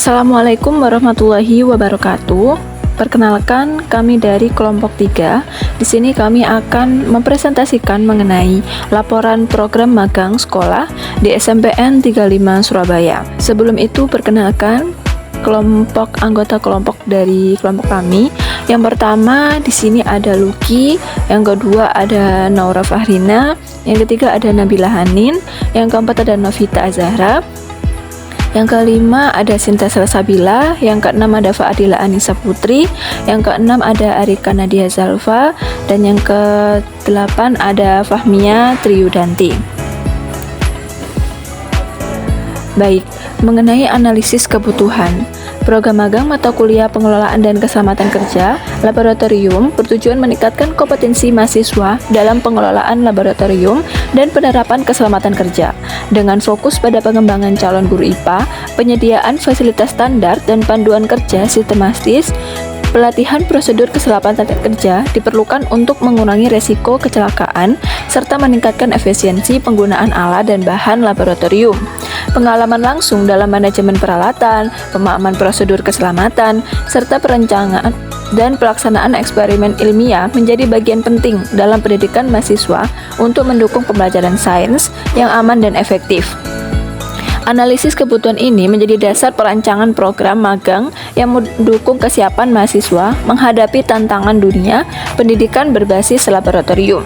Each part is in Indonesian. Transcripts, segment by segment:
Assalamualaikum warahmatullahi wabarakatuh. Perkenalkan, kami dari kelompok 3. Di sini kami akan mempresentasikan mengenai laporan program magang sekolah di SMPN 35 Surabaya. Sebelum itu, perkenalkan anggota kelompok dari kelompok kami. Yang pertama di sini ada Luki, yang kedua ada Naura Fahrina, yang ketiga ada Nabila Hanin, yang keempat ada Novita Azahra, yang kelima ada Sinta Salsabila, yang keenam ada Fa'adila Anissa Putri, yang keenam ada Arika Nadia Zalfa, dan yang ke-8 ada Fahmia Triyudanti. Baik, mengenai analisis kebutuhan. Program magang mata kuliah pengelolaan dan keselamatan kerja laboratorium bertujuan meningkatkan kompetensi mahasiswa dalam pengelolaan laboratorium dan penerapan keselamatan kerja dengan fokus pada pengembangan calon guru IPA, penyediaan fasilitas standar dan panduan kerja sistematis. Pelatihan prosedur keselamatan kerja diperlukan untuk mengurangi resiko kecelakaan serta meningkatkan efisiensi penggunaan alat dan bahan laboratorium. Pengalaman langsung dalam manajemen peralatan, pemahaman prosedur keselamatan, serta perencanaan dan pelaksanaan eksperimen ilmiah menjadi bagian penting dalam pendidikan mahasiswa untuk mendukung pembelajaran sains yang aman dan efektif. Analisis kebutuhan ini menjadi dasar perancangan program magang yang mendukung kesiapan mahasiswa menghadapi tantangan dunia pendidikan berbasis laboratorium.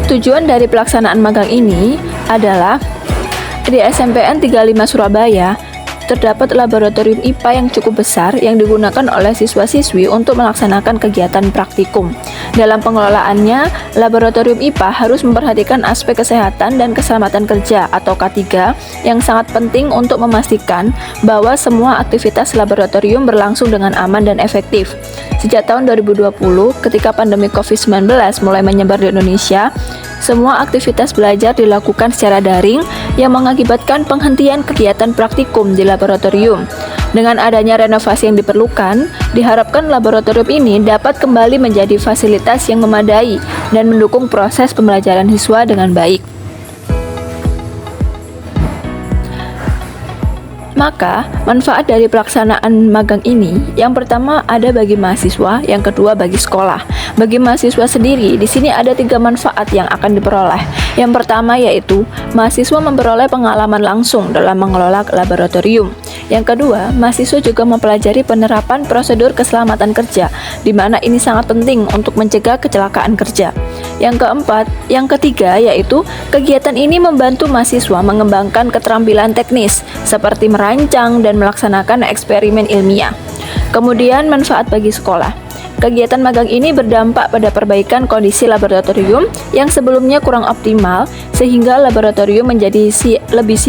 Tujuan dari pelaksanaan magang ini adalah di SMPN 35 Surabaya terdapat laboratorium IPA yang cukup besar yang digunakan oleh siswa-siswi untuk melaksanakan kegiatan praktikum. Dalam pengelolaannya, laboratorium IPA harus memperhatikan aspek kesehatan dan keselamatan kerja atau K3 yang sangat penting untuk memastikan bahwa semua aktivitas laboratorium berlangsung dengan aman dan efektif. Sejak tahun 2020, ketika pandemi COVID-19 mulai menyebar di Indonesia, semua aktivitas belajar dilakukan secara daring yang mengakibatkan penghentian kegiatan praktikum di laboratorium. Dengan adanya renovasi yang diperlukan, diharapkan laboratorium ini dapat kembali menjadi fasilitas yang memadai dan mendukung proses pembelajaran siswa dengan baik. Maka, manfaat dari pelaksanaan magang ini, yang pertama ada bagi mahasiswa, yang kedua bagi sekolah. Bagi mahasiswa sendiri, di sini ada 3 manfaat yang akan diperoleh. Yang pertama yaitu, mahasiswa memperoleh pengalaman langsung dalam mengelola laboratorium. Yang kedua, mahasiswa juga mempelajari penerapan prosedur keselamatan kerja, di mana ini sangat penting untuk mencegah kecelakaan kerja. Yang ketiga yaitu kegiatan ini membantu mahasiswa mengembangkan keterampilan teknis seperti merancang dan melaksanakan eksperimen ilmiah. Kemudian manfaat bagi sekolah. Kegiatan magang ini berdampak pada perbaikan kondisi laboratorium yang sebelumnya kurang optimal sehingga laboratorium menjadi lebih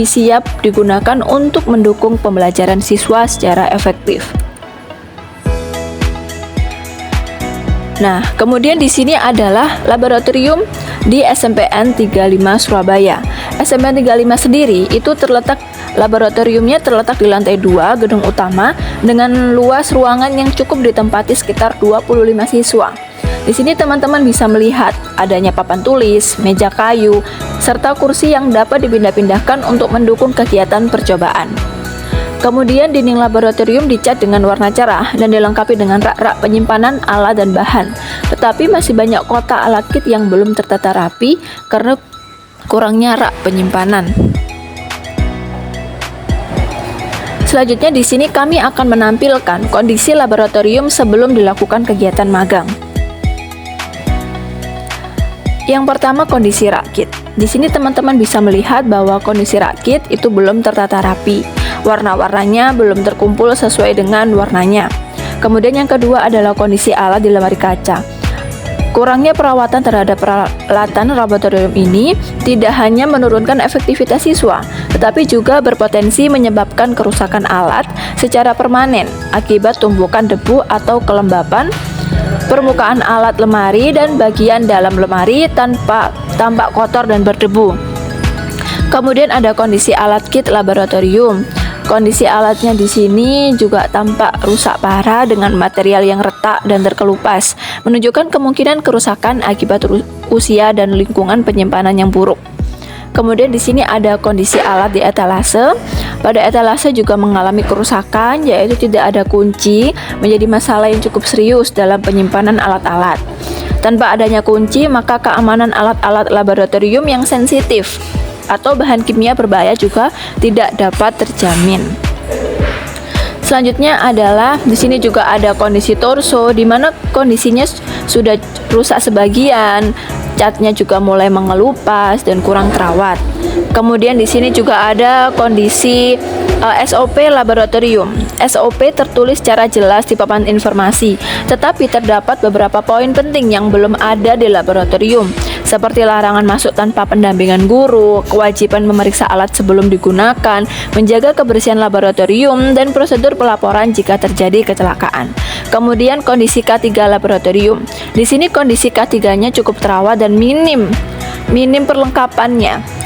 siap digunakan untuk mendukung pembelajaran siswa secara efektif. Nah, kemudian di sini adalah laboratorium di SMPN 35 Surabaya. SMPN 35 sendiri itu laboratoriumnya terletak di lantai 2 gedung utama dengan luas ruangan yang cukup ditempati sekitar 25 siswa. Di sini teman-teman bisa melihat adanya papan tulis, meja kayu, serta kursi yang dapat dipindah-pindahkan untuk mendukung kegiatan percobaan. Kemudian dinding laboratorium dicat dengan warna cerah dan dilengkapi dengan rak-rak penyimpanan alat dan bahan. Tetapi masih banyak kotak alat kit yang belum tertata rapi karena kurangnya rak penyimpanan. Selanjutnya di sini kami akan menampilkan kondisi laboratorium sebelum dilakukan kegiatan magang. Yang pertama, kondisi rak kit. Di sini teman-teman bisa melihat bahwa kondisi rak kit itu belum tertata rapi. Warna-warnanya belum terkumpul sesuai dengan warnanya. Kemudian yang kedua adalah kondisi alat di lemari kaca. Kurangnya perawatan terhadap peralatan laboratorium ini tidak hanya menurunkan efektivitas siswa, tetapi juga berpotensi menyebabkan kerusakan alat secara permanen akibat tumbukan debu atau kelembapan permukaan alat lemari dan bagian dalam lemari tampak kotor dan berdebu. Kemudian ada kondisi alat kit laboratorium. Kondisi alatnya di sini juga tampak rusak parah dengan material yang retak dan terkelupas, menunjukkan kemungkinan kerusakan akibat usia dan lingkungan penyimpanan yang buruk. Kemudian di sini ada kondisi alat di etalase. Pada etalase juga mengalami kerusakan, yaitu tidak ada kunci, menjadi masalah yang cukup serius dalam penyimpanan alat-alat. Tanpa adanya kunci, maka keamanan alat-alat laboratorium yang sensitif atau bahan kimia berbahaya juga tidak dapat terjamin. Selanjutnya adalah di sini juga ada kondisi torso, di mana kondisinya sudah rusak sebagian, catnya juga mulai mengelupas dan kurang terawat. Kemudian di sini juga ada kondisi SOP laboratorium. SOP tertulis secara jelas di papan informasi, tetapi terdapat beberapa poin penting yang belum ada di laboratorium, seperti larangan masuk tanpa pendampingan guru, kewajiban memeriksa alat sebelum digunakan, menjaga kebersihan laboratorium, dan prosedur pelaporan jika terjadi kecelakaan. Kemudian kondisi K3 laboratorium. Di sini kondisi K3-nya cukup terawat dan minim perlengkapannya.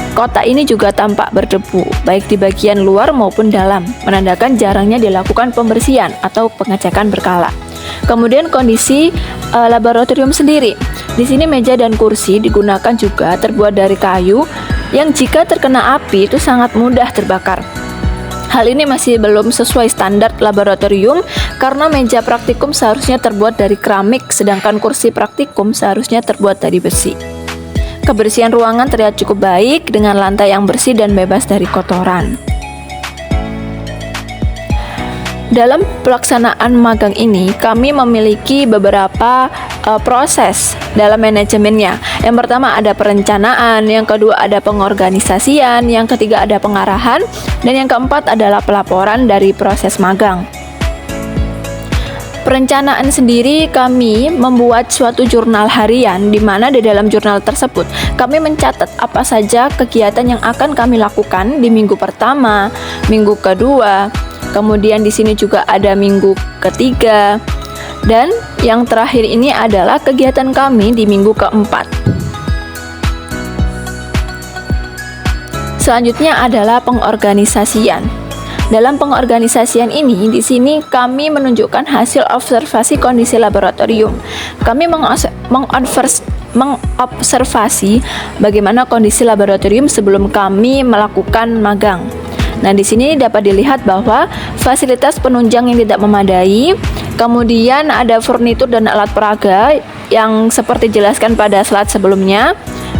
Kotak ini juga tampak berdebu, baik di bagian luar maupun dalam, menandakan jarangnya dilakukan pembersihan atau pengecekan berkala. Kemudian kondisi laboratorium sendiri. Di sini meja dan kursi digunakan juga terbuat dari kayu yang jika terkena api itu sangat mudah terbakar. Hal ini masih belum sesuai standar laboratorium karena meja praktikum seharusnya terbuat dari keramik, sedangkan kursi praktikum seharusnya terbuat dari besi. Kebersihan ruangan terlihat cukup baik dengan lantai yang bersih dan bebas dari kotoran. Dalam pelaksanaan magang ini, kami memiliki beberapa proses dalam manajemennya. Yang pertama ada perencanaan, yang kedua ada pengorganisasian, yang ketiga ada pengarahan, dan yang keempat adalah pelaporan dari proses magang. Perencanaan sendiri, kami membuat suatu jurnal harian di mana di dalam jurnal tersebut kami mencatat apa saja kegiatan yang akan kami lakukan di minggu pertama, minggu kedua, kemudian di sini juga ada minggu ketiga, dan yang terakhir ini adalah kegiatan kami di minggu keempat. Selanjutnya adalah pengorganisasian. Dalam pengorganisasian ini, di sini kami menunjukkan hasil observasi kondisi laboratorium. Kami mengobservasi bagaimana kondisi laboratorium sebelum kami melakukan magang. Nah, di sini dapat dilihat bahwa fasilitas penunjang yang tidak memadai, kemudian ada furnitur dan alat peraga yang seperti dijelaskan pada slide sebelumnya.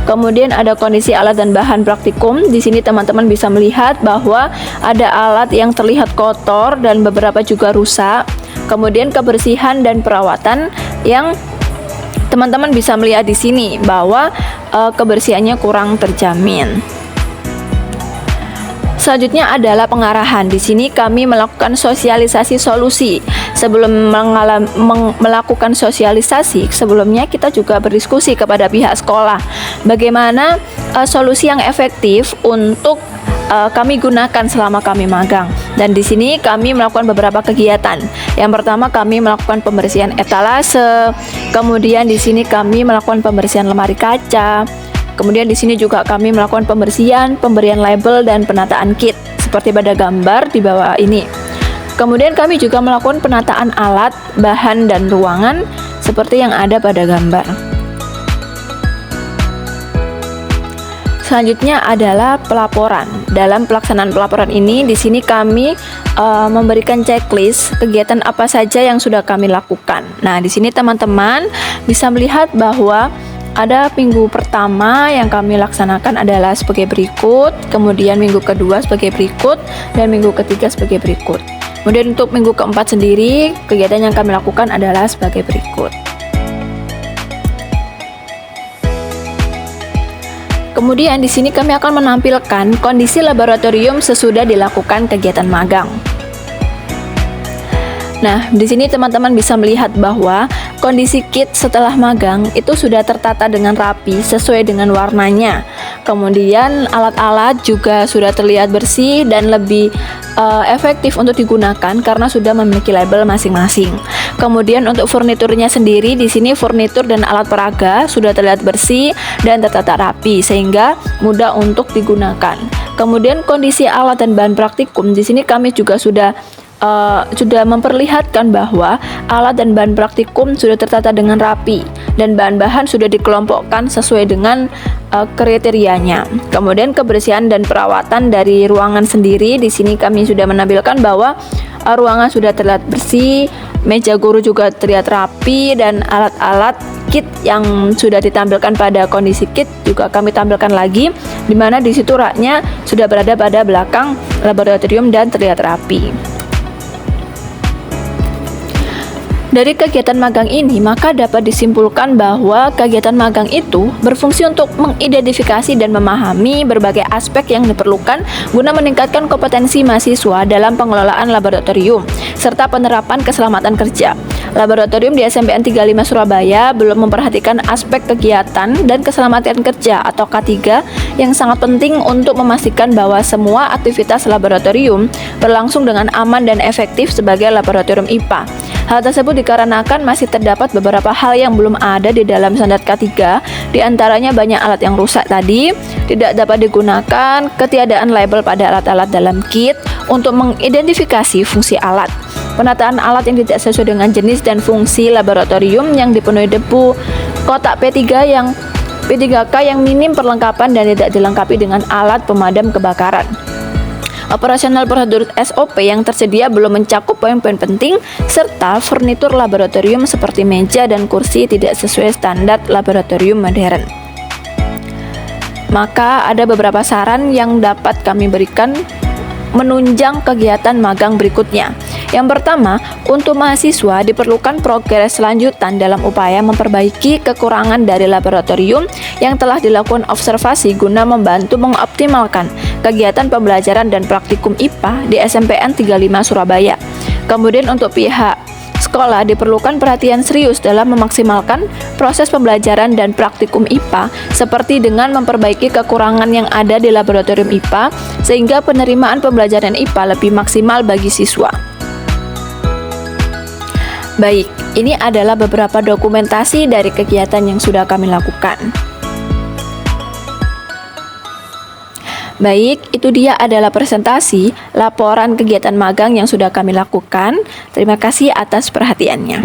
Kemudian ada kondisi alat dan bahan praktikum. Di sini teman-teman bisa melihat bahwa ada alat yang terlihat kotor dan beberapa juga rusak. Kemudian kebersihan dan perawatan yang teman-teman bisa melihat di sini bahwa kebersihannya kurang terjamin. Selanjutnya adalah pengarahan. Di sini kami melakukan sosialisasi solusi. Sebelum melakukan sosialisasi, sebelumnya kita juga berdiskusi kepada pihak sekolah bagaimana solusi yang efektif untuk kami gunakan selama kami magang. Dan di sini kami melakukan beberapa kegiatan. Yang pertama kami melakukan pembersihan etalase, kemudian di sini kami melakukan pembersihan lemari kaca. Kemudian di sini juga kami melakukan pembersihan, pemberian label dan penataan kit seperti pada gambar di bawah ini. Kemudian kami juga melakukan penataan alat, bahan dan ruangan seperti yang ada pada gambar. Selanjutnya adalah pelaporan. Dalam pelaksanaan pelaporan ini, di sini kami memberikan checklist kegiatan apa saja yang sudah kami lakukan. Nah, di sini teman-teman bisa melihat bahwa ada minggu pertama yang kami laksanakan adalah sebagai berikut, kemudian minggu kedua sebagai berikut, dan minggu ketiga sebagai berikut. Kemudian untuk minggu keempat sendiri, kegiatan yang kami lakukan adalah sebagai berikut. Kemudian di sini kami akan menampilkan kondisi laboratorium sesudah dilakukan kegiatan magang. Nah, di sini teman-teman bisa melihat bahwa kondisi kit setelah magang itu sudah tertata dengan rapi sesuai dengan warnanya. Kemudian alat-alat juga sudah terlihat bersih dan lebih efektif untuk digunakan karena sudah memiliki label masing-masing. Kemudian untuk furniturnya sendiri, di sini furnitur dan alat peraga sudah terlihat bersih dan tertata rapi sehingga mudah untuk digunakan. Kemudian kondisi alat dan bahan praktikum, di sini kami juga sudah sudah memperlihatkan bahwa alat dan bahan praktikum sudah tertata dengan rapi dan bahan-bahan sudah dikelompokkan sesuai dengan kriterianya. Kemudian kebersihan dan perawatan dari ruangan sendiri, di sini kami sudah menampilkan bahwa ruangan sudah terlihat bersih, meja guru juga terlihat rapi, dan alat-alat kit yang sudah ditampilkan pada kondisi kit juga kami tampilkan lagi, di mana di situ raknya sudah berada pada belakang laboratorium dan terlihat rapi. Dari kegiatan magang ini, maka dapat disimpulkan bahwa kegiatan magang itu berfungsi untuk mengidentifikasi dan memahami berbagai aspek yang diperlukan guna meningkatkan kompetensi mahasiswa dalam pengelolaan laboratorium, serta penerapan keselamatan kerja. Laboratorium di SMPN 35 Surabaya belum memperhatikan aspek kegiatan dan keselamatan kerja atau K3 yang sangat penting untuk memastikan bahwa semua aktivitas laboratorium berlangsung dengan aman dan efektif sebagai laboratorium IPA. Hal tersebut dikarenakan masih terdapat beberapa hal yang belum ada di dalam standar K3, diantaranya banyak alat yang rusak tadi, tidak dapat digunakan, ketiadaan label pada alat-alat dalam kit untuk mengidentifikasi fungsi alat, penataan alat yang tidak sesuai dengan jenis dan fungsi laboratorium yang dipenuhi debu, kotak P3K yang minim perlengkapan dan tidak dilengkapi dengan alat pemadam kebakaran. Operasional prosedur SOP yang tersedia belum mencakup poin-poin penting, serta furnitur laboratorium seperti meja dan kursi tidak sesuai standar laboratorium modern. Maka ada beberapa saran yang dapat kami berikan menunjang kegiatan magang berikutnya. Yang pertama, untuk mahasiswa diperlukan progres lanjutan dalam upaya memperbaiki kekurangan dari laboratorium yang telah dilakukan observasi guna membantu mengoptimalkan kegiatan pembelajaran dan praktikum IPA di SMPN 35 Surabaya. Kemudian untuk pihak sekolah diperlukan perhatian serius dalam memaksimalkan proses pembelajaran dan praktikum IPA seperti dengan memperbaiki kekurangan yang ada di laboratorium IPA sehingga penerimaan pembelajaran IPA lebih maksimal bagi siswa. Baik, ini adalah beberapa dokumentasi dari kegiatan yang sudah kami lakukan. Baik, itu dia adalah presentasi laporan kegiatan magang yang sudah kami lakukan. Terima kasih atas perhatiannya.